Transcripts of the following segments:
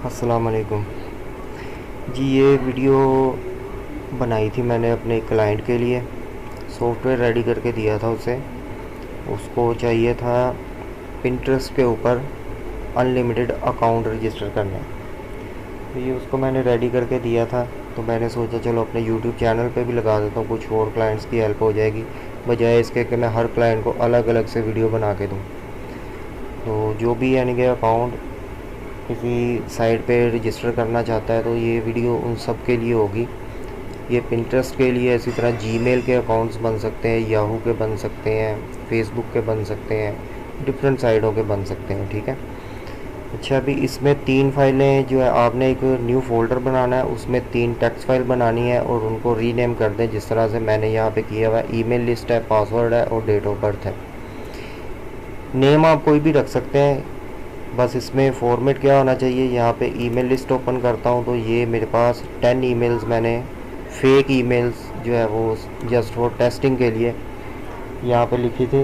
अस्सलाम वालेकुम जी। ये वीडियो बनाई थी मैंने अपने क्लाइंट के लिए। सॉफ्टवेयर रेडी करके दिया था उसे। उसको चाहिए था पिंटरेस्ट के ऊपर अनलिमिटेड अकाउंट रजिस्टर करने। तो ये उसको मैंने रेडी करके दिया था। तो मैंने सोचा चलो अपने यूट्यूब चैनल पे भी लगा देता हूँ, कुछ और क्लाइंट्स की हेल्प हो जाएगी, बजाय इसके कि मैं हर क्लाइंट को अलग अलग से वीडियो बना के दूँ। तो जो भी यानी कि अकाउंट किसी साइट पे रजिस्टर करना चाहता है तो ये वीडियो उन सब के लिए होगी। ये पिंटरेस्ट के लिए, इसी तरह जीमेल के अकाउंट्स बन सकते हैं, याहू के बन सकते हैं, फेसबुक के बन सकते हैं, डिफरेंट साइटों के बन सकते हैं। ठीक है। अच्छा, अभी इसमें 3 फाइलें जो है, आपने एक न्यू फोल्डर बनाना है, उसमें 3 टेक्स्ट फाइल बनानी है और उनको रीनेम कर दें जिस तरह से मैंने यहाँ पे किया हुआ है। ईमेल लिस्ट है, पासवर्ड है और डेट ऑफ बर्थ है। नेम आप कोई भी रख सकते हैं, बस इसमें फॉर्मेट क्या होना चाहिए। यहाँ पे ईमेल लिस्ट ओपन करता हूँ तो ये मेरे पास 10 ईमेल्स मैंने फेक ईमेल्स जो है वो जस्ट फॉर टेस्टिंग के लिए यहाँ पे लिखी थी।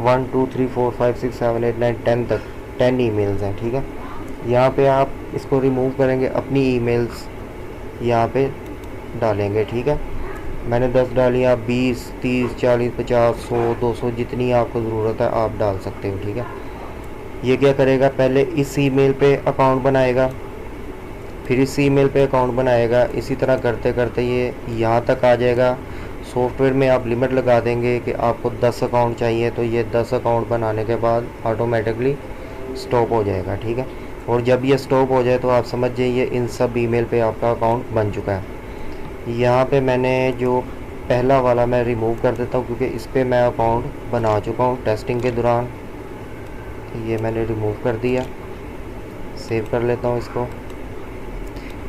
1 2 3 4 5 6 7 8 9 10 तक 10 ईमेल्स हैं। ठीक है। यहाँ पे आप इसको रिमूव करेंगे, अपनी ईमेल्स यहाँ पे डालेंगे। ठीक है। मैंने 10 डाली, आप 20 30 40 50 100 200 जितनी आपको ज़रूरत है आप डाल सकते हो। ठीक है। ये क्या करेगा, पहले इस ईमेल पे अकाउंट बनाएगा, फिर इस ईमेल पे अकाउंट बनाएगा। इसी तरह करते करते ये यहाँ तक आ जाएगा। सॉफ्टवेयर में आप लिमिट लगा देंगे कि आपको 10 अकाउंट चाहिए, तो ये 10 अकाउंट बनाने के बाद ऑटोमेटिकली स्टॉप हो जाएगा। ठीक है। और जब ये स्टॉप हो जाए तो आप समझ जाइए इन सब ईमेल पे आपका अकाउंट बन चुका है। यहाँ पे मैंने जो पहला वाला मैं रिमूव कर देता हूँ क्योंकि इस पर मैं अकाउंट बना चुका हूँ टेस्टिंग के दौरान। ये मैंने रिमूव कर दिया। सेव कर लेता हूँ इसको।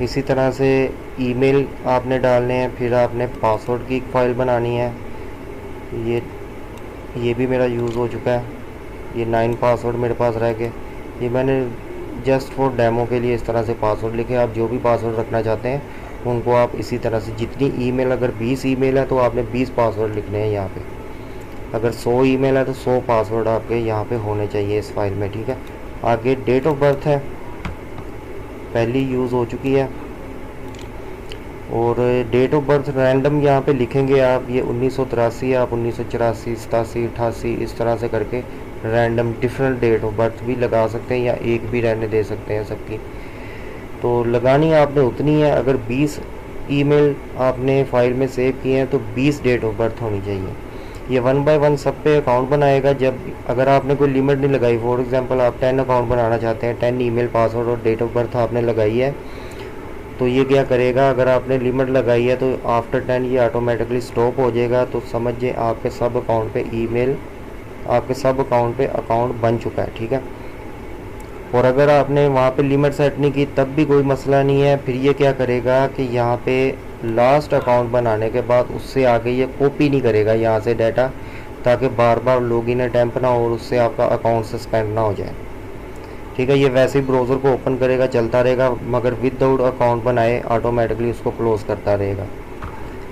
इसी तरह से ईमेल आपने डालने हैं, फिर आपने पासवर्ड की एक फ़ाइल बनानी है। ये ये भी मेरा यूज़ हो चुका है। ये 9 पासवर्ड मेरे पास रह गए। ये मैंने जस्ट फॉर डेमो के लिए इस तरह से पासवर्ड लिखे। आप जो भी पासवर्ड रखना चाहते हैं उनको आप इसी तरह से, जितनी ईमेल, अगर 20 ईमेल है तो आपने 20 पासवर्ड लिखने हैं यहाँ पे। अगर 100 ईमेल है तो 100 पासवर्ड आपके यहाँ पे होने चाहिए इस फाइल में। ठीक है। आगे डेट ऑफ बर्थ है, पहली यूज़ हो चुकी है। और डेट ऑफ बर्थ रैंडम यहाँ पे लिखेंगे आप। ये 1983 आप 1984 87 88 इस तरह से करके random different date of birth भी लगा सकते हैं या एक भी रहने दे सकते हैं सबकी। तो लगानी आपने उतनी है। अगर 20 ईमेल आपने फाइल में सेव किए हैं तो 20 डेट ऑफ बर्थ होनी चाहिए। ये 1 बाय 1 सब पे अकाउंट बनाएगा। जब अगर आपने कोई लिमिट नहीं लगाई, फॉर एग्जांपल आप 10 अकाउंट बनाना चाहते हैं, 10 ईमेल, पासवर्ड और डेट ऑफ बर्थ आपने लगाई है, तो ये क्या करेगा, अगर आपने लिमिट लगाई है तो आफ्टर 10 ये ऑटोमेटिकली स्टॉप हो जाएगा। तो समझिए आपके सब अकाउंट पे ईमेल, आपके सब अकाउंट पे अकाउंट बन चुका है। ठीक है। और अगर आपने वहाँ पे लिमिट सेट नहीं की तब भी कोई मसला नहीं है। फिर ये क्या करेगा कि यहाँ पे लास्ट अकाउंट बनाने के बाद उससे आगे ये कॉपी नहीं करेगा यहाँ से डाटा, ताकि बार बार लॉगिन अटैम्प्ट ना हो और उससे आपका अकाउंट सस्पेंड ना हो जाए। ठीक है। ये वैसे ही ब्राउज़र को ओपन करेगा, चलता रहेगा, मगर विदाउट अकाउंट बनाए ऑटोमेटिकली उसको क्लोज़ करता रहेगा।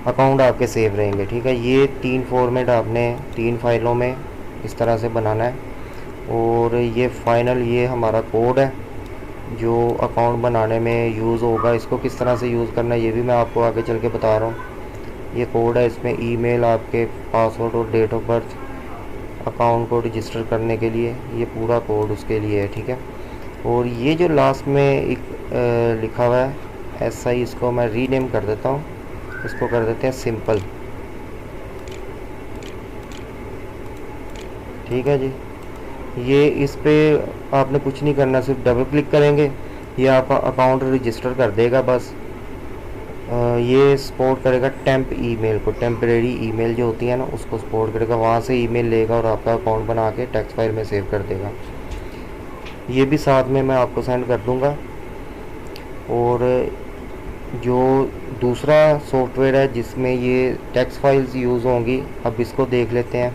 अकाउंट आपके सेव रहेंगे। ठीक है। ये 3 फॉर्मेट आपने 3 फाइलों में इस तरह से बनाना है। और ये फाइनल, ये हमारा कोड है जो अकाउंट बनाने में यूज़ होगा। इसको किस तरह से यूज़ करना है ये भी मैं आपको आगे चल के बता रहा हूँ। ये कोड है, इसमें ईमेल, आपके पासवर्ड और डेट ऑफ बर्थ, अकाउंट को रजिस्टर करने के लिए ये पूरा कोड उसके लिए है। ठीक है। और ये जो लास्ट में एक लिखा हुआ है SI, इसको मैं रीनेम कर देता हूँ। इसको कर देते हैं सिंपल। ठीक है जी। ये इस पे आपने कुछ नहीं करना, सिर्फ डबल क्लिक करेंगे, ये आपका अकाउंट रजिस्टर कर देगा बस। ये सपोर्ट करेगा टेम्प ईमेल को, टेम्परेरी ईमेल जो होती है ना उसको सपोर्ट करेगा। वहाँ से ईमेल लेगा और आपका अकाउंट बना के टेक्स्ट फाइल में सेव कर देगा। ये भी साथ में मैं आपको सेंड कर दूँगा। और जो दूसरा सॉफ्टवेयर है जिसमें ये टेक्स्ट फाइल्स यूज़ होंगी, अब इसको देख लेते हैं।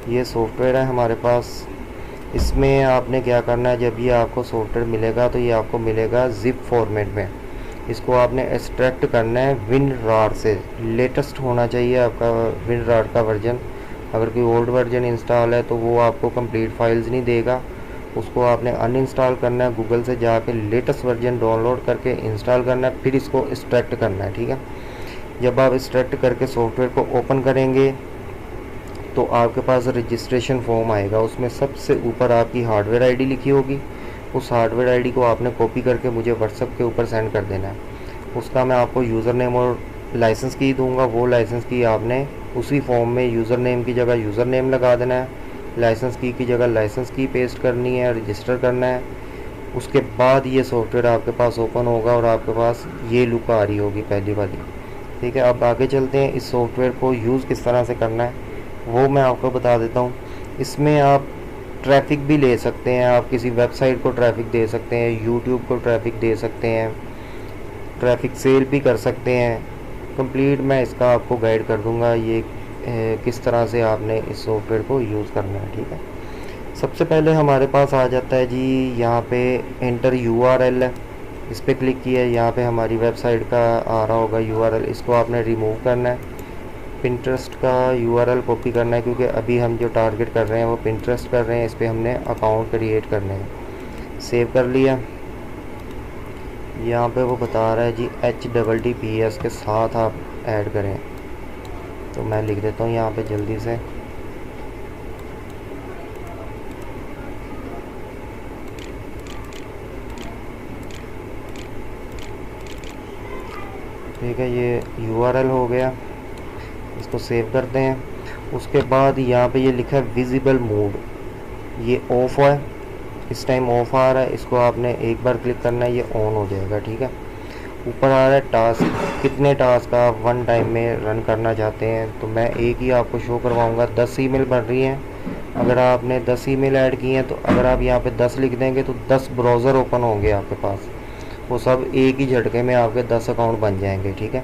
ये सॉफ्टवेयर है हमारे पास। इसमें आपने क्या करना है, जब ये आपको सॉफ्टवेयर मिलेगा तो ये आपको मिलेगा ज़िप फॉर्मेट में। इसको आपने एक्सट्रैक्ट करना है WinRAR से। लेटेस्ट होना चाहिए आपका WinRAR का वर्जन। अगर कोई ओल्ड वर्जन इंस्टॉल है तो वो आपको कंप्लीट फाइल्स नहीं देगा। उसको आपने अनइंस्टॉल करना है, गूगल से जाके लेटेस्ट वर्जन डाउनलोड करके इंस्टॉल करना है, फिर इसको एक्सट्रैक्ट करना है। ठीक है, जब आप एक्सट्रैक्ट करके सॉफ्टवेयर को ओपन करेंगे तो आपके पास रजिस्ट्रेशन फॉर्म आएगा, उसमें सबसे ऊपर आपकी हार्डवेयर आईडी लिखी होगी। उस हार्डवेयर आईडी को आपने कॉपी करके मुझे व्हाट्सएप के ऊपर सेंड कर देना है। उसका मैं आपको यूज़र नेम और लाइसेंस की दूंगा, वो लाइसेंस की आपने उसी फॉर्म में यूज़र नेम की जगह यूज़र नेम लगा देना है, लाइसेंस की जगह लाइसेंस की पेस्ट करनी है, रजिस्टर करना है। उसके बाद ये सॉफ्टवेयर आपके पास ओपन होगा और आपके पास ये लुक आ रही होगी पहली वाली। ठीक है, अब आगे चलते हैं, इस सॉफ्टवेयर को यूज़ किस तरह से करना है वो मैं आपको बता देता हूँ। इसमें आप ट्रैफिक भी ले सकते हैं, आप किसी वेबसाइट को ट्रैफिक दे सकते हैं, यूट्यूब को ट्रैफिक दे सकते हैं, ट्रैफिक सेल भी कर सकते हैं। कंप्लीट मैं इसका आपको गाइड कर दूंगा ये किस तरह से आपने इस सॉफ्टवेयर को यूज़ करना है। ठीक है, सबसे पहले हमारे पास आ जाता है जी यहाँ पे एंटर URL है, इस पर क्लिक किया, यहाँ पे हमारी वेबसाइट का आ रहा होगा URL, इसको आपने रिमूव करना है। पिंटरेस्ट का URL कॉपी करना है, क्योंकि अभी हम जो टारगेट कर रहे हैं वो पिंटरेस्ट कर रहे हैं, इस पर हमने अकाउंट क्रिएट करने हैं। सेव कर लिया। यहाँ पे वो बता रहा है जी HTTPS के साथ आप ऐड करें, तो मैं लिख देता हूँ यहाँ पे जल्दी से। ठीक है, ये URL हो गया, इसको सेव करते हैं। उसके बाद यहाँ पे ये लिखा है विजिबल मोड, ये ऑफ है, इस टाइम ऑफ आ रहा है, इसको आपने एक बार क्लिक करना है, ये ऑन हो जाएगा। ठीक है, ऊपर आ रहा है टास्क, कितने टास्क आप वन टाइम में रन करना चाहते हैं, तो मैं एक ही आपको शो करवाऊँगा। 10 ईमेल बन रही हैं, अगर आपने 10 ईमेल ऐड की हैं तो अगर आप यहाँ पे 10 लिख देंगे तो 10 ब्राउज़र ओपन होंगे आपके पास, वो सब एक ही झटके में आपके 10 अकाउंट बन जाएंगे। ठीक है,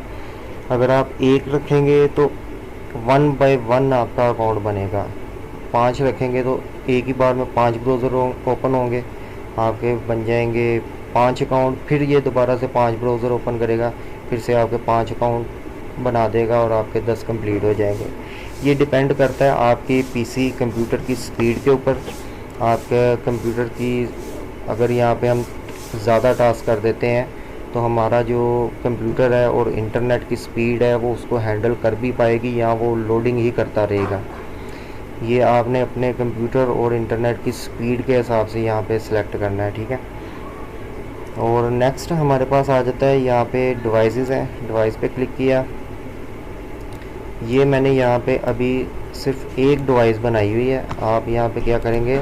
अगर आप एक रखेंगे तो 1 बाय 1 आपका अकाउंट बनेगा, 5 रखेंगे तो एक ही बार में 5 ब्राउज़र ओपन होंगे, आपके बन जाएंगे 5 अकाउंट। फिर ये दोबारा से 5 ब्राउज़र ओपन करेगा, फिर से आपके 5 अकाउंट बना देगा और आपके 10 कंप्लीट हो जाएंगे। ये डिपेंड करता है आपकी PC कंप्यूटर की स्पीड के ऊपर, आपके कंप्यूटर की अगर यहाँ पे हम ज़्यादा टास्क कर देते हैं तो हमारा जो कंप्यूटर है और इंटरनेट की स्पीड है वो उसको हैंडल कर भी पाएगी या वो लोडिंग ही करता रहेगा। ये आपने अपने कंप्यूटर और इंटरनेट की स्पीड के हिसाब से यहाँ पे सिलेक्ट करना है। ठीक है, और नेक्स्ट हमारे पास आ जाता है यहाँ पे डिवाइसेस हैं, डिवाइस पे क्लिक किया। ये मैंने यहाँ पे अभी सिर्फ एक डिवाइस बनाई हुई है। आप यहाँ पे क्या करेंगे,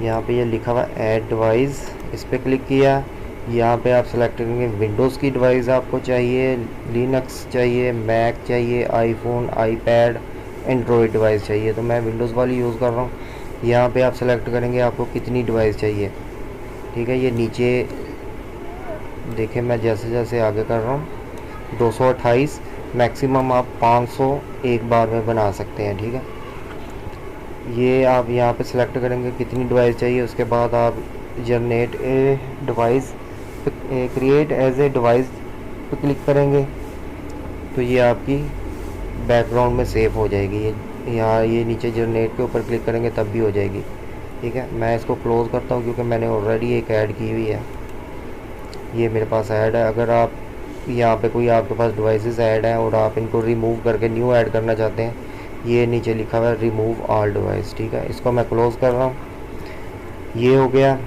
यहाँ पे ये लिखा हुआ ऐड डिवाइस, इस पर क्लिक किया। यहाँ पे आप सेलेक्ट करेंगे विंडोज़ की डिवाइस आपको चाहिए, लिनक्स चाहिए, मैक चाहिए, आईफोन, आईपैड, एंड्रॉयड डिवाइस चाहिए, तो मैं विंडोज़ वाली यूज़ कर रहा हूँ। यहाँ पे आप सेलेक्ट करेंगे आपको कितनी डिवाइस चाहिए। ठीक है, ये नीचे देखें, मैं जैसे जैसे आगे कर रहा हूँ 228, मैक्सिमम आप 500 एक बार में बना सकते हैं। ठीक है, ये आप यहाँ पे सिलेक्ट करेंगे कितनी डिवाइस चाहिए, उसके बाद आप generate a device, create as a device पे क्लिक करेंगे तो ये आपकी बैकग्राउंड में सेव हो जाएगी। ये यहाँ ये नीचे जनरेट के ऊपर क्लिक करेंगे तब भी हो जाएगी। ठीक है, मैं इसको क्लोज़ करता हूँ क्योंकि मैंने ऑलरेडी एक ऐड की हुई है, ये मेरे पास ऐड है। अगर आप यहाँ पे कोई आपके पास डिवाइसेस ऐड हैं और आप इनको रिमूव करके न्यू ऐड करना चाहते हैं, ये नीचे लिखा हुआ है रिमूव ऑल डिवाइस। ठीक है, इसको मैं क्लोज़ कर रहा हूँ। ये हो गया,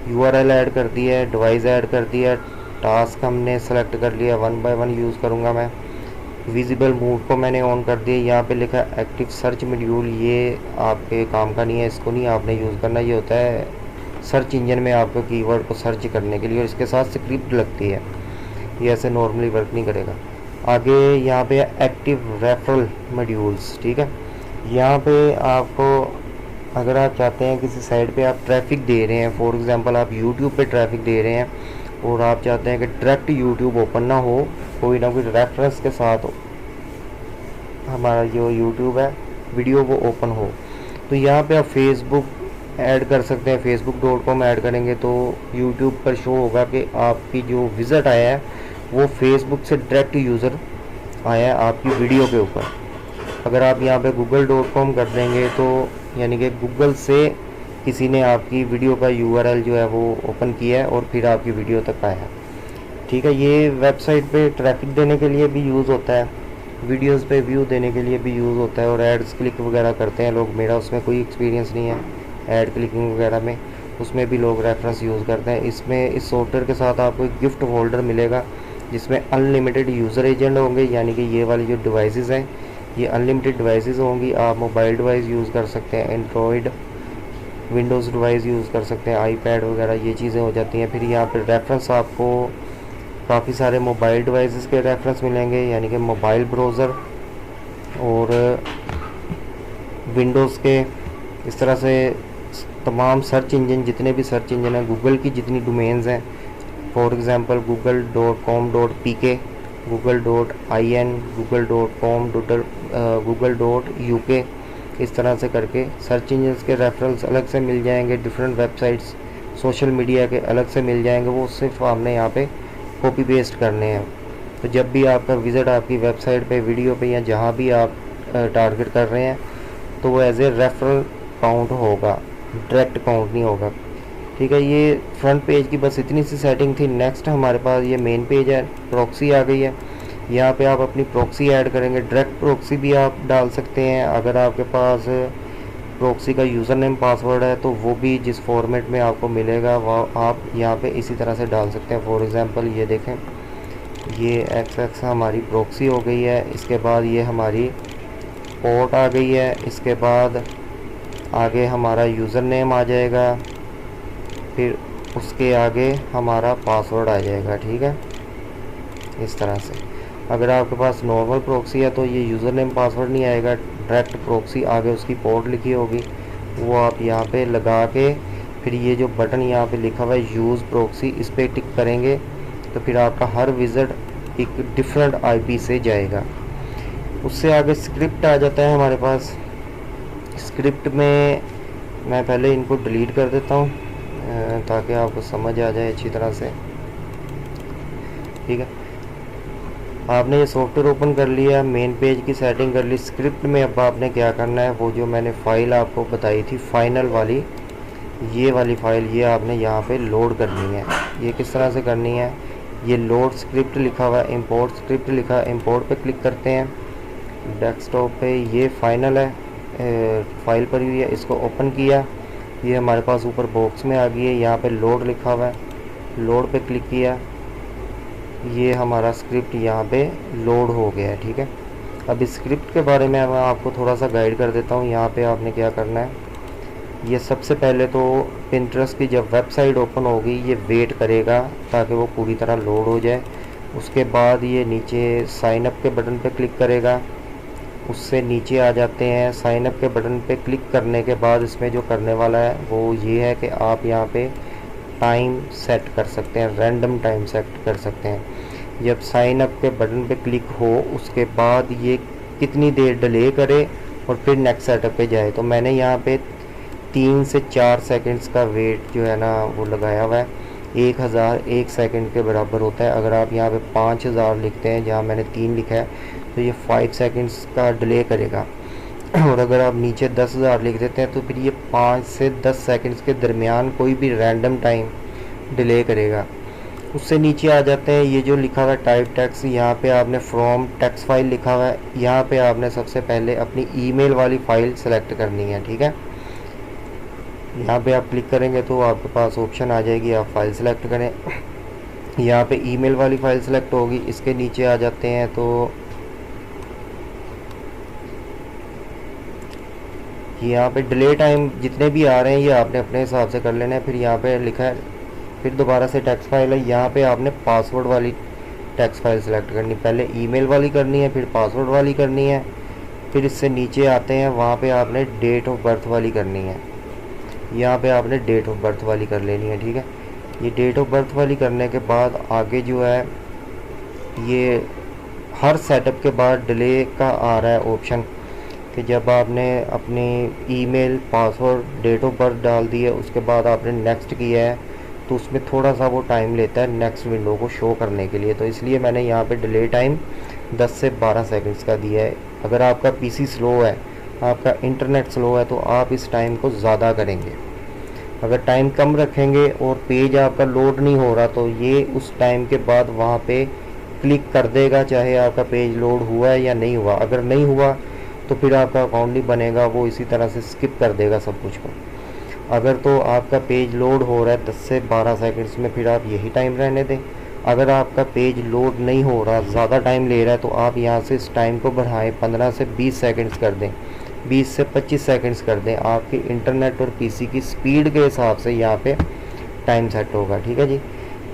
URL ऐड कर दिया है, डिवाइस ऐड कर दिया है, टास्क हमने सेलेक्ट कर लिया, 1 बाय 1 यूज़ करूँगा मैं। विजिबल मोड को मैंने ऑन कर दिया। यहाँ पे लिखा है एक्टिव सर्च मॉड्यूल, ये आपके काम का नहीं है, इसको नहीं आपने यूज़ करना। ये होता है सर्च इंजन में आपको कीवर्ड को सर्च करने के लिए, और इसके साथ स्क्रिप्ट लगती है, ये ऐसे नॉर्मली वर्क नहीं करेगा। आगे यहाँ पे एक्टिव रेफरल मॉड्यूल्स। ठीक है, यहाँ पे आपको अगर आप चाहते हैं किसी साइट पे आप ट्रैफिक दे रहे हैं, फॉर एग्जांपल आप YouTube पे ट्रैफिक दे रहे हैं और आप चाहते हैं कि डायरेक्ट YouTube ओपन ना हो, कोई ना कोई रेफरेंस के साथ हमारा जो YouTube है वीडियो वो ओपन हो, तो यहाँ पे आप फेसबुक ऐड कर सकते हैं। facebook.com ऐड करेंगे तो YouTube पर शो होगा कि आपकी जो विज़िट आया है वो फेसबुक से डायरेक्ट यूज़र आया है आपकी वीडियो के ऊपर। अगर आप यहाँ पे google.com कर देंगे तो यानी कि गूगल से किसी ने आपकी वीडियो का यूआरएल जो है वो ओपन किया है और फिर आपकी वीडियो तक आया। ठीक है, ये वेबसाइट पे ट्रैफिक देने के लिए भी यूज़ होता है, वीडियोस पे व्यू देने के लिए भी यूज़ होता है, और एड्स क्लिक वगैरह करते हैं लोग। मेरा उसमें कोई एक्सपीरियंस नहीं है ऐड क्लिकिंग वगैरह में, उसमें भी लोग रेफरेंस यूज़ करते हैं। इसमें इस सॉफ्टवेयर के साथ आपको एक गिफ्ट फोल्डर मिलेगा जिसमें अनलिमिटेड यूज़र एजेंट होंगे, यानी कि ये वाली जो डिवाइसेस हैं ये अनलिमिटेड डिवाइसेस होंगी। आप मोबाइल डिवाइस यूज़ कर सकते हैं, एंड्रॉयड विंडोज़ डिवाइस यूज़ कर सकते हैं, आईपैड वगैरह ये चीज़ें हो जाती हैं। फिर यहाँ पर रेफरेंस आपको काफ़ी सारे मोबाइल डिवाइसेस के रेफरेंस मिलेंगे, यानी कि मोबाइल ब्राउज़र और विंडोज़ के, इस तरह से तमाम सर्च इंजन, जितने भी सर्च इंजन हैं, गूगल की जितनी डोमेन्स हैं, for example google.com.pk, google.in, google.com, google.uk, इस तरह से करके सर्च इंजन के रेफरेंस अलग से मिल जाएंगे। डिफरेंट वेबसाइट्स सोशल मीडिया के अलग से मिल जाएंगे, वो सिर्फ आपने यहाँ पे कॉपी पेस्ट करने हैं। तो जब भी आपका विज़िट आपकी वेबसाइट पे, वीडियो पे, या जहाँ भी आप टारगेट कर रहे हैं, तो वो एज ए रेफरल काउंट होगा, डायरेक्ट काउंट नहीं होगा। ठीक है, ये फ्रंट पेज की बस इतनी सी सेटिंग थी। नेक्स्ट हमारे पास ये मेन पेज है, प्रॉक्सी आ गई है। यहाँ पे आप अपनी प्रॉक्सी ऐड करेंगे, डायरेक्ट प्रॉक्सी भी आप डाल सकते हैं। अगर आपके पास प्रॉक्सी का यूज़र नेम पासवर्ड है तो वो भी जिस फॉर्मेट में आपको मिलेगा वो आप यहाँ पे इसी तरह से डाल सकते हैं। फॉर एग्ज़ाम्पल ये देखें, ये XX हमारी प्रॉक्सी हो गई है। इसके बाद ये हमारी पोर्ट आ गई है। इसके बाद आगे हमारा यूज़र नेम आ जाएगा, फिर उसके आगे हमारा पासवर्ड आ जाएगा। ठीक है, इस तरह से। अगर आपके पास नॉर्मल प्रॉक्सी है तो ये यूज़र नेम पासवर्ड नहीं आएगा, डायरेक्ट प्रॉक्सी आगे उसकी पोर्ट लिखी होगी, वो आप यहाँ पे लगा के फिर ये जो बटन यहाँ पे लिखा हुआ है यूज़ प्रॉक्सी, इस पर टिक करेंगे तो फिर आपका हर विज़िट एक डिफरेंट IP से जाएगा। उससे आगे स्क्रिप्ट आ जाता है हमारे पास। स्क्रिप्ट में मैं पहले इनको डिलीट कर देता हूँ ताकि आपको समझ आ जाए अच्छी तरह से। ठीक है, आपने ये सॉफ्टवेयर ओपन कर लिया, मेन पेज की सेटिंग कर ली। स्क्रिप्ट में अब आपने क्या करना है, वो जो मैंने फ़ाइल आपको बताई थी फाइनल वाली, ये वाली फ़ाइल ये आपने यहाँ पे लोड करनी है। ये किस तरह से करनी है, ये लोड स्क्रिप्ट लिखा हुआ है, इंपोर्ट स्क्रिप्ट लिखा है, इंपोर्ट पे क्लिक करते हैं। डेस्कटॉप पे ये फाइनल है, फाइल पर हुई है, इसको ओपन किया, ये हमारे पास ऊपर बॉक्स में आ गई है। यहाँ पे लोड लिखा हुआ है, लोड पे क्लिक किया, ये हमारा स्क्रिप्ट यहाँ पे लोड हो गया है। ठीक है, अब इस स्क्रिप्ट के बारे में मैं आपको थोड़ा सा गाइड कर देता हूँ। यहाँ पे आपने क्या करना है, ये सबसे पहले तो पिंटरेस्ट की जब वेबसाइट ओपन होगी ये वेट करेगा ताकि वो पूरी तरह लोड हो जाए। उसके बाद ये नीचे साइन अप के बटन पे क्लिक करेगा, उससे नीचे आ जाते हैं। साइन अप के बटन पे क्लिक करने के बाद इसमें जो करने वाला है वो ये है कि आप यहाँ पे टाइम सेट कर सकते हैं, रैंडम टाइम सेट कर सकते हैं। जब साइन अप के बटन पे क्लिक हो उसके बाद ये कितनी देर डिले करे और फिर नेक्स्ट सेटअप पे जाए, तो मैंने यहाँ पे 3 से 4 सेकंड्स का वेट जो है ना वो लगाया हुआ है। 1000 1 सेकंड के बराबर होता है। अगर आप यहाँ पे 5000 लिखते हैं जहाँ मैंने 3 लिखा है तो ये 5 सेकंड्स का डिले करेगा। और अगर आप नीचे 10,000 लिख देते हैं तो फिर ये 5 से 10 सेकंड्स के दरमियान कोई भी रैंडम टाइम डिले करेगा। उससे नीचे आ जाते हैं, ये जो लिखा हुआ है टाइप टेक्स्ट, यहाँ पे आपने फ्रॉम टेक्स्ट फाइल लिखा हुआ है, यहाँ पे आपने सबसे पहले अपनी ईमेल वाली फ़ाइल सेलेक्ट करनी है। ठीक है, यहाँ पे आप क्लिक करेंगे तो आपके पास ऑप्शन आ जाएगी, आप फाइल सेलेक्ट करें। यहाँ पे ईमेल वाली फ़ाइल सेलेक्ट होगी। इसके नीचे आ जाते हैं तो यहाँ पे डिले टाइम जितने भी आ रहे हैं ये आपने अपने हिसाब से कर लेना है। फिर यहाँ पे लिखा है, फिर दोबारा से टेक्स्ट फाइल है, यहाँ पे आपने पासवर्ड वाली टेक्स्ट फाइल सेलेक्ट करनी, पहले ईमेल वाली करनी है, फिर पासवर्ड वाली करनी है, फिर इससे नीचे आते हैं वहाँ पे आपने डेट ऑफ बर्थ वाली करनी है, यहाँ पे आपने डेट ऑफ बर्थ वाली कर लेनी है। ठीक है, ये डेट ऑफ बर्थ वाली करने के बाद आगे जो है ये हर सेटअप के बाद डिले का आ रहा है ऑप्शन कि जब आपने अपनी email, password, date of birth डाल दी है उसके बाद आपने नेक्स्ट किया है तो उसमें थोड़ा सा वो टाइम लेता है नेक्स्ट विंडो को शो करने के लिए। तो इसलिए मैंने यहाँ पे डिले टाइम 10 से 12 सेकंड्स का दिया है। अगर आपका PC स्लो है, आपका इंटरनेट स्लो है तो आप इस टाइम को ज़्यादा करेंगे। अगर टाइम कम रखेंगे और पेज आपका लोड नहीं हो रहा तो ये उस टाइम के बाद वहाँ पे क्लिक कर देगा, चाहे आपका पेज लोड हुआ है या नहीं हुआ। अगर नहीं हुआ तो फिर आपका अकाउंट नहीं बनेगा, वो इसी तरह से स्किप कर देगा सब कुछ को। अगर तो आपका पेज लोड हो रहा है 10 से 12 सेकंड्स में, फिर आप यही टाइम रहने दें। अगर आपका पेज लोड नहीं हो रहा, ज़्यादा टाइम ले रहा है, तो आप यहाँ से इस टाइम को बढ़ाएं, 15 से 20 सेकंड्स कर दें, 20 से 25 सेकंड्स कर दें। आपकी इंटरनेट और पीसी की स्पीड के हिसाब से यहाँ पे टाइम सेट होगा। ठीक है जी,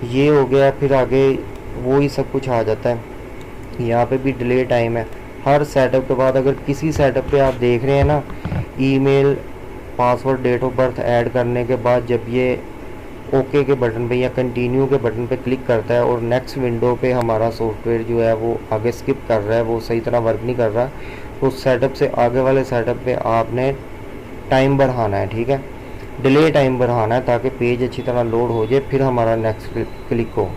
ये हो गया। फिर आगे वो ही सब कुछ आ जाता है। यहाँ पे भी डिले टाइम है। हर सेटअप के बाद अगर किसी सेटअप पे आप देख रहे हैं ना, email, password, date of birth add करने के बाद जब ये ओके के बटन पे या कंटिन्यू के बटन पे क्लिक करता है और नेक्स्ट विंडो पे हमारा सॉफ्टवेयर जो है वो आगे स्किप कर रहा है, वो सही तरह वर्क नहीं कर रहा, तो उस सेटअप से आगे वाले सेटअप पे आपने टाइम बढ़ाना है। ठीक है, डिले टाइम बढ़ाना है ताकि पेज अच्छी तरह लोड हो जाए, फिर हमारा नेक्स्ट क्लिक हो।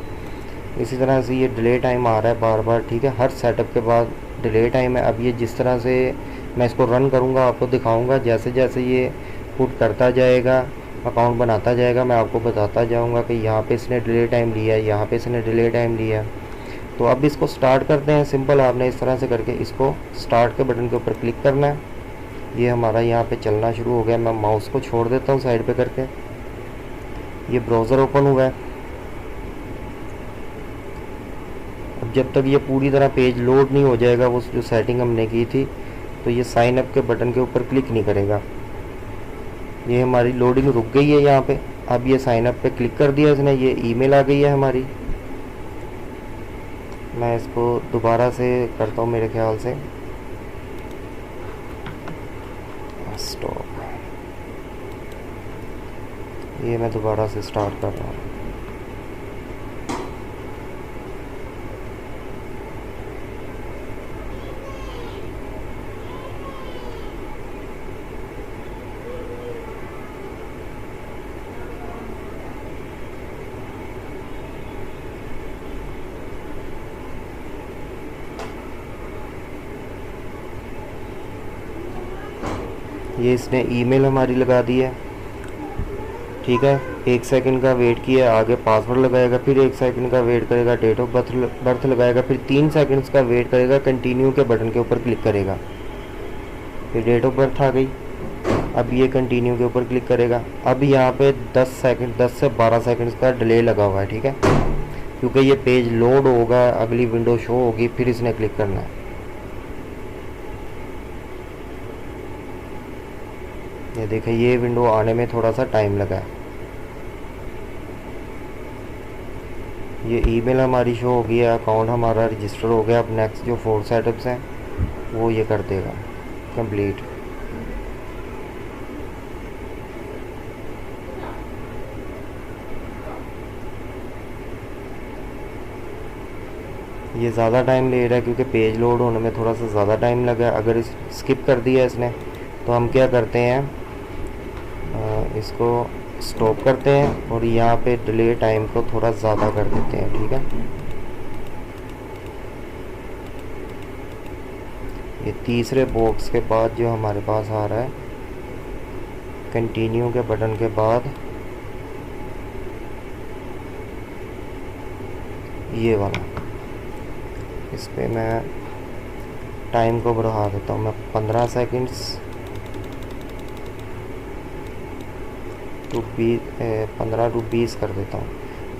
इसी तरह से ये डिले टाइम आ रहा है बार बार। ठीक है, हर सेटअप के बाद डिले टाइम है। अब ये जिस तरह से मैं इसको रन करूँगा आपको दिखाऊँगा, जैसे जैसे ये पुट करता जाएगा, अकाउंट बनाता जाएगा, मैं आपको बताता जाऊँगा कि यहाँ पे इसने डिले टाइम लिया है, यहाँ पे इसने डिले टाइम लिया है। तो अब इसको स्टार्ट करते हैं। सिंपल, आपने इस तरह से करके इसको स्टार्ट के बटन के ऊपर क्लिक करना है। ये हमारा यहाँ पे चलना शुरू हो गया। मैं माउस को छोड़ देता हूँ साइड पे करके। ये ब्राउज़र ओपन हुआ है। अब जब तक ये पूरी तरह पेज लोड नहीं हो जाएगा, वो जो सेटिंग हमने की थी, तो ये साइन अप के बटन के ऊपर क्लिक नहीं करेगा। ये हमारी लोडिंग रुक गई है यहाँ पे। अब ये साइन अप पे क्लिक कर दिया इसने, ये ईमेल आ गई है हमारी। मैं इसको दोबारा से करता हूँ मेरे ख्याल से, स्टॉप। ये मैं दोबारा से स्टार्ट कर रहा हूँ। ये इसने ईमेल हमारी लगा दी है। ठीक है, 1 सेकंड का वेट किया, आगे पासवर्ड लगाएगा, फिर 1 सेकंड का वेट करेगा, डेट ऑफ बर्थ लगाएगा, फिर 3 सेकंड्स का वेट करेगा, कंटिन्यू के बटन के ऊपर क्लिक करेगा, फिर डेट ऑफ बर्थ आ गई। अब ये कंटिन्यू के ऊपर क्लिक करेगा। अब यहाँ पे 10 से 12 सेकंड्स का डिले लगा हुआ है। ठीक है, क्योंकि ये पेज लोड होगा, अगली विंडो शो होगी, फिर इसने क्लिक करना है। ये देखिए, ये विंडो आने में थोड़ा सा टाइम लगा है। ये ईमेल हमारी शो हो गई है, अकाउंट हमारा रजिस्टर हो गया। अब नेक्स्ट जो 4 सेटअप्स हैं वो ये कर देगा कंप्लीट। ये ज़्यादा टाइम ले रहा है क्योंकि पेज लोड होने में थोड़ा सा ज़्यादा टाइम लगा है। अगर स्किप कर दिया इसने तो हम क्या करते हैं, इसको स्टॉप करते हैं और यहाँ पे डिले टाइम को थोड़ा ज़्यादा कर देते हैं। ठीक है, ये तीसरे बॉक्स के बाद जो हमारे पास आ रहा है, कंटिन्यू के बटन के बाद ये वाला, इस पर मैं टाइम को बढ़ा देता हूँ। मैं 15 सेकंड्स टू 15 टू 20 कर देता हूँ।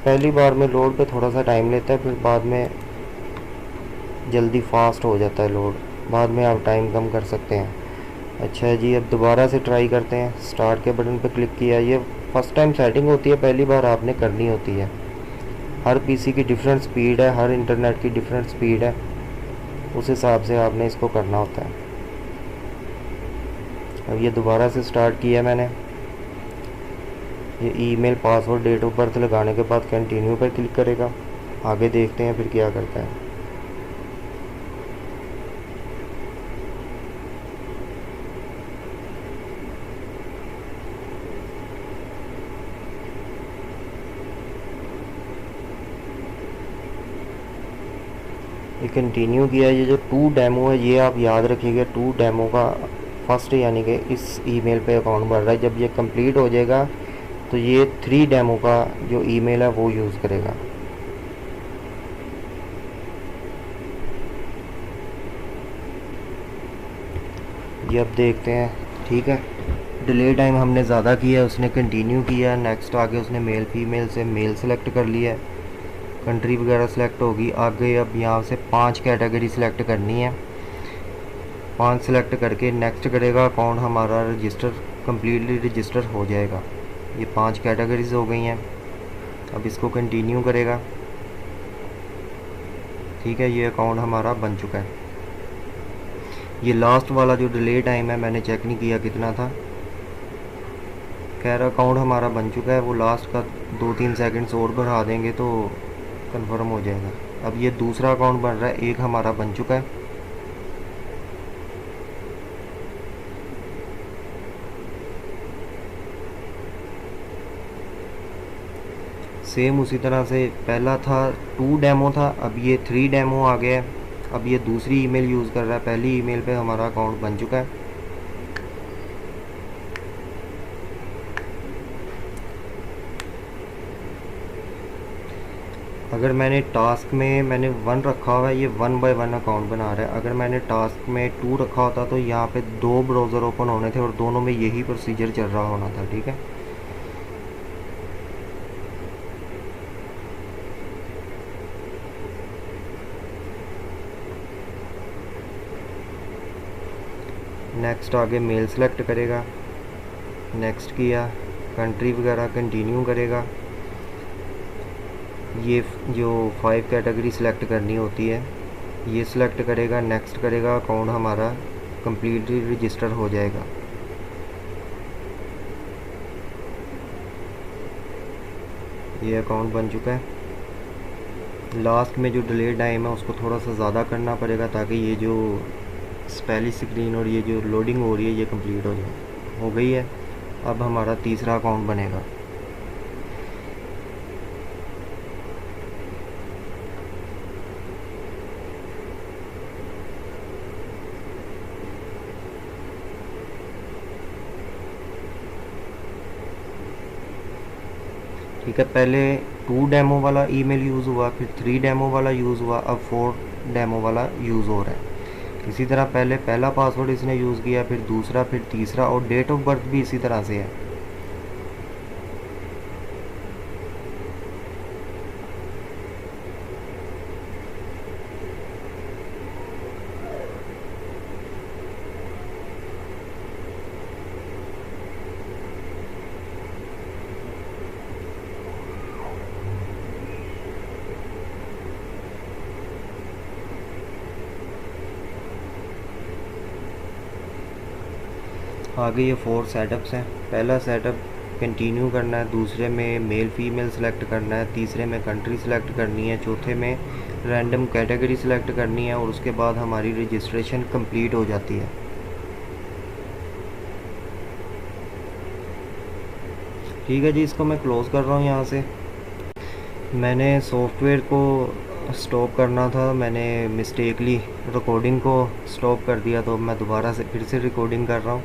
पहली बार में लोड पे थोड़ा सा टाइम लेता है, फिर बाद में जल्दी फास्ट हो जाता है लोड। बाद में आप टाइम कम कर सकते हैं। अच्छा जी, अब दोबारा से ट्राई करते हैं। स्टार्ट के बटन पे क्लिक किया। ये फर्स्ट टाइम सेटिंग होती है, पहली बार आपने करनी होती है। हर पीसी की डिफरेंट स्पीड है, हर इंटरनेट की डिफरेंट स्पीड है, उस हिसाब से आपने इसको करना होता है। अब ये दोबारा से स्टार्ट किया मैंने। ये email, password, date of birth लगाने के बाद कंटिन्यू पर क्लिक करेगा। आगे देखते हैं फिर क्या करता है। ये कंटिन्यू किया। ये जो 2 डेमो है, ये आप याद रखिएगा, 2 डेमो का फर्स्ट यानी कि इस ईमेल पे अकाउंट बढ़ रहा है। जब ये कंप्लीट हो जाएगा तो ये 3 डेमो का जो ईमेल है वो यूज़ करेगा। ये अब देखते हैं। ठीक है, डिले टाइम हमने ज़्यादा किया है, उसने कंटिन्यू किया। नेक्स्ट आगे उसने मेल फीमेल से मेल सेलेक्ट कर लिया है, कंट्री वगैरह सेलेक्ट होगी। आगे अब यहाँ से 5 कैटेगरी सेलेक्ट करनी है। 5 सेलेक्ट करके नेक्स्ट करेगा, अकाउंट हमारा रजिस्टर कम्प्लीटली रजिस्टर हो जाएगा। ये 5 कैटेगरीज हो गई हैं। अब इसको कंटिन्यू करेगा। ठीक है, ये अकाउंट हमारा बन चुका है। ये लास्ट वाला जो डिले टाइम है मैंने चेक नहीं किया कितना था, खैर अकाउंट हमारा बन चुका है। वो लास्ट का 2-3 सेकंड्स और बढ़ा देंगे तो कंफर्म हो जाएगा। अब ये दूसरा अकाउंट बन रहा है, एक हमारा बन चुका है। सेम उसी तरह से पहला था 2 डेमो था, अब ये 3 डेमो आ गया है। अब ये दूसरी ईमेल यूज़ कर रहा है, पहली ईमेल पे हमारा अकाउंट बन चुका है। अगर मैंने टास्क में मैंने 1 रखा हुआ है, ये 1 बाय 1 अकाउंट बना रहा है। अगर मैंने टास्क में 2 रखा होता तो यहाँ पे 2 ब्राउज़र ओपन होने थे और दोनों में यही प्रोसीजर चल रहा होना था। ठीक है, नेक्स्ट आगे मेल सेलेक्ट करेगा, नेक्स्ट किया, कंट्री वगैरह कंटिन्यू करेगा। ये जो 5 कैटेगरी सेलेक्ट करनी होती है ये सिलेक्ट करेगा, नेक्स्ट करेगा, अकाउंट हमारा कम्प्लीटली रजिस्टर हो जाएगा। ये अकाउंट बन चुका है। लास्ट में जो डिले टाइम है उसको थोड़ा सा ज़्यादा करना पड़ेगा ताकि ये जो पहली स्क्रीन और ये जो लोडिंग हो रही है ये कंप्लीट हो जाए। हो गई है। अब हमारा तीसरा अकाउंट बनेगा। ठीक है, पहले 2 डेमो वाला ईमेल यूज़ हुआ, फिर 3 डेमो वाला यूज़ हुआ, अब 4 डेमो वाला यूज़ हो रहा है। इसी तरह पहले पहला पासवर्ड इसने यूज़ किया, फिर दूसरा, फिर तीसरा, और डेट ऑफ बर्थ भी इसी तरह से है। आगे ये 4 सेटअप्स हैं। पहला सेटअप कंटिन्यू करना है, दूसरे में मेल फीमेल सेलेक्ट करना है, तीसरे में कंट्री सेलेक्ट करनी है, चौथे में रैंडम कैटेगरी सेलेक्ट करनी है, और उसके बाद हमारी रजिस्ट्रेशन कंप्लीट हो जाती है। ठीक है जी, इसको मैं क्लोज़ कर रहा हूँ यहाँ से। मैंने सॉफ्टवेयर को स्टॉप करना था, मैंने मिस्टेकली रिकॉर्डिंग को स्टॉप कर दिया, तो मैं दोबारा से फिर से रिकॉर्डिंग कर रहा हूँ।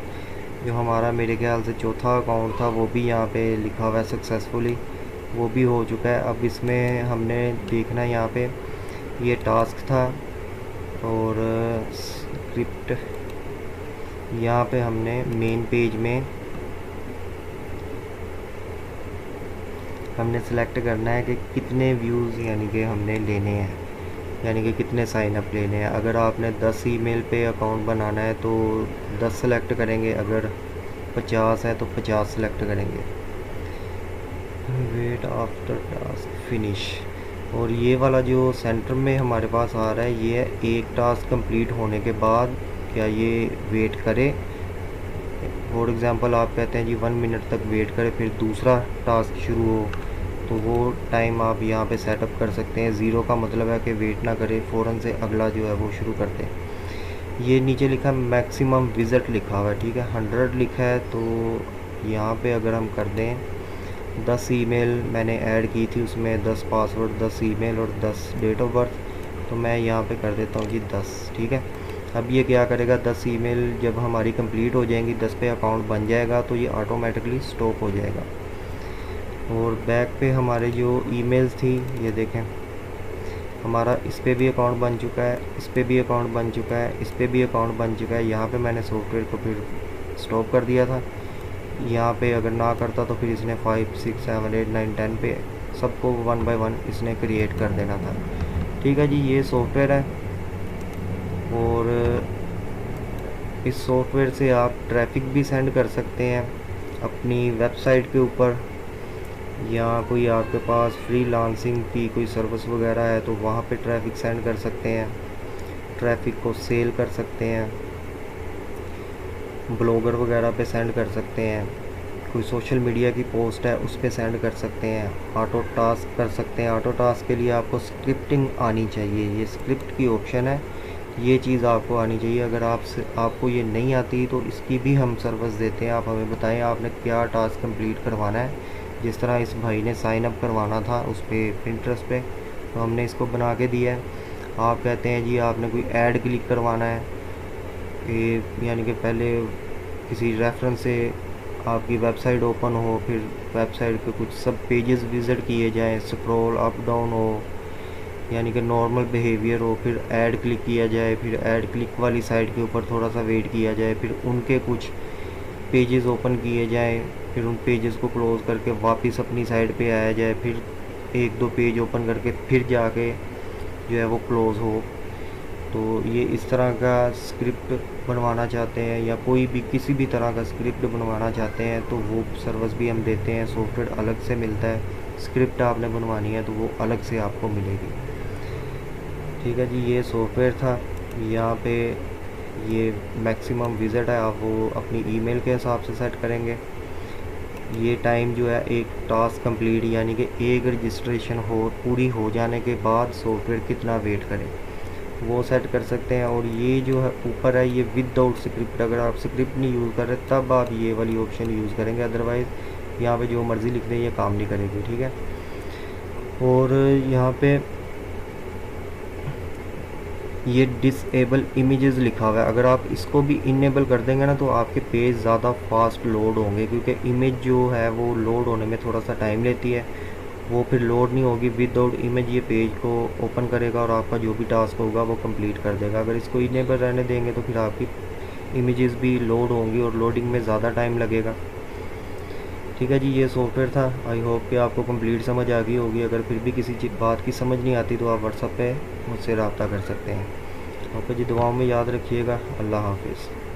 जो हमारा मेरे ख्याल से चौथा अकाउंट था वो भी यहाँ पे लिखा हुआ है सक्सेसफुली, वो भी हो चुका है। अब इसमें हमने देखना है, यहाँ पे ये टास्क था और स्क्रिप्ट, यहाँ पे हमने मेन पेज में हमने सेलेक्ट करना है कि कितने व्यूज़ यानी कि हमने लेने हैं, यानी कि कितने साइन अप लेने हैं। अगर आपने 10 ईमेल पे अकाउंट बनाना है तो 10 सेलेक्ट करेंगे, अगर 50 है तो 50 सेलेक्ट करेंगे। वेट आफ्टर टास्क फिनिश, और ये वाला जो सेंटर में हमारे पास आ रहा है ये एक टास्क कंप्लीट होने के बाद क्या ये वेट करे। फॉर एग्ज़ाम्पल आप कहते हैं जी 1 मिनट तक वेट करें, फिर दूसरा टास्क शुरू हो, तो वो टाइम आप यहाँ पे सेटअप कर सकते हैं। 0 का मतलब है कि वेट ना करें, फ़ौरन से अगला जो है वो शुरू कर दें। ये नीचे लिखा मैक्सिमम विज़िट लिखा हुआ है, ठीक है, 100 लिखा है। तो यहाँ पे अगर हम कर दें 10 ईमेल मैंने ऐड की थी, उसमें 10 पासवर्ड, 10 ईमेल और 10 डेट ऑफ बर्थ, तो मैं यहाँ पे कर देता हूँ जी 10। ठीक है, अब ये क्या करेगा, 10 ईमेल जब हमारी कंप्लीट हो जाएंगी, 10 पे अकाउंट बन जाएगा तो ये ऑटोमेटिकली स्टॉप हो जाएगा। और बैक पे हमारे जो ईमेल्स थी, ये देखें हमारा इस पे भी अकाउंट बन चुका है, इस पे भी अकाउंट बन चुका है, इस पे भी अकाउंट बन चुका है। यहाँ पे मैंने सॉफ्टवेयर को फिर स्टॉप कर दिया था। यहाँ पे अगर ना करता तो फिर इसने 5 6 7 8 9 10 पे सबको 1 बाय 1 इसने क्रिएट कर देना था। ठीक है जी, ये सॉफ्टवेयर है और इस सॉफ्टवेयर से आप ट्रैफिक भी सेंड कर सकते हैं अपनी वेबसाइट के ऊपर, या कोई आपके पास फ्रीलांसिंग की कोई सर्विस वगैरह है तो वहाँ पे ट्रैफिक सेंड कर सकते हैं, ट्रैफिक को सेल कर सकते हैं, ब्लॉगर वगैरह पे सेंड कर सकते हैं, कोई सोशल मीडिया की पोस्ट है उस पर सेंड कर सकते हैं, ऑटो टास्क कर सकते हैं। ऑटो टास्क के लिए आपको स्क्रिप्टिंग आनी चाहिए, ये स्क्रिप्ट की ऑप्शन है, ये चीज़ आपको आनी चाहिए। अगर आपको ये नहीं आती तो इसकी भी हम सर्विस देते हैं। आप हमें बताएं आपने क्या टास्क कंप्लीट करवाना है। जिस तरह इस भाई ने साइन अप करवाना था उस पर पिंटरेस्ट पे, तो हमने इसको बना के दिया है। आप कहते हैं जी आपने कोई ऐड क्लिक करवाना है, यानी कि पहले किसी रेफरेंस से आपकी वेबसाइट ओपन हो, फिर वेबसाइट पे कुछ सब पेजेस विज़िट किए जाएं, स्क्रॉल अप डाउन हो, यानी कि नॉर्मल बिहेवियर हो, फिर ऐड क्लिक किया जाए, फिर ऐड क्लिक वाली साइट के ऊपर थोड़ा सा वेट किया जाए, फिर उनके कुछ पेजेस ओपन किए जाएं, फिर उन पेजेस को क्लोज़ करके वापस अपनी साइट पे आया जाए, फिर 1 2 पेज ओपन करके फिर जाके जो है वो क्लोज़ हो। तो ये इस तरह का स्क्रिप्ट बनवाना चाहते हैं या कोई भी किसी भी तरह का स्क्रिप्ट बनवाना चाहते हैं तो वो सर्विस भी हम देते हैं। सॉफ्टवेयर अलग से मिलता है, स्क्रिप्ट आपने बनवानी है तो वो अलग से आपको मिलेगी। ठीक है जी, ये सॉफ्टवेयर था। यहाँ पे ये मैक्सिमम विज़िट है, आप वो अपनी ईमेल के हिसाब से सेट करेंगे। ये टाइम जो है एक टास्क कंप्लीट यानी कि एक रजिस्ट्रेशन पूरी हो जाने के बाद सॉफ्टवेयर कितना वेट करें वो सेट कर सकते हैं। और ये जो है ऊपर है ये विदाउट स्क्रिप्ट, अगर आप स्क्रिप्ट नहीं यूज़ कर रहे तब आप ये वाली ऑप्शन यूज़ करेंगे, अदरवाइज़ यहाँ पे जो मर्ज़ी लिख दें ये काम नहीं करेगी। ठीक है, और यहाँ पे ये डिसेबल इमेजेस लिखा हुआ है, अगर आप इसको भी इनेबल कर देंगे ना तो आपके पेज ज़्यादा फास्ट लोड होंगे, क्योंकि इमेज जो है वो लोड होने में थोड़ा सा टाइम लेती है, वो फिर लोड नहीं होगी। विदाउट इमेज ये पेज को ओपन करेगा और आपका जो भी टास्क होगा वो कंप्लीट कर देगा। अगर इसको इनेबल रहने देंगे तो फिर आपकी इमेजेस भी लोड होंगी और लोडिंग में ज़्यादा टाइम लगेगा। ठीक है जी, ये सॉफ्टवेयर था। आई होप कि आपको कंप्लीट समझ आ गई होगी। अगर फिर भी किसी बात की समझ नहीं आती तो आप व्हाट्सएप पे मुझसे रब्ता कर सकते हैं। ओके जी, दुआओं में याद रखिएगा। अल्लाह हाफिज़।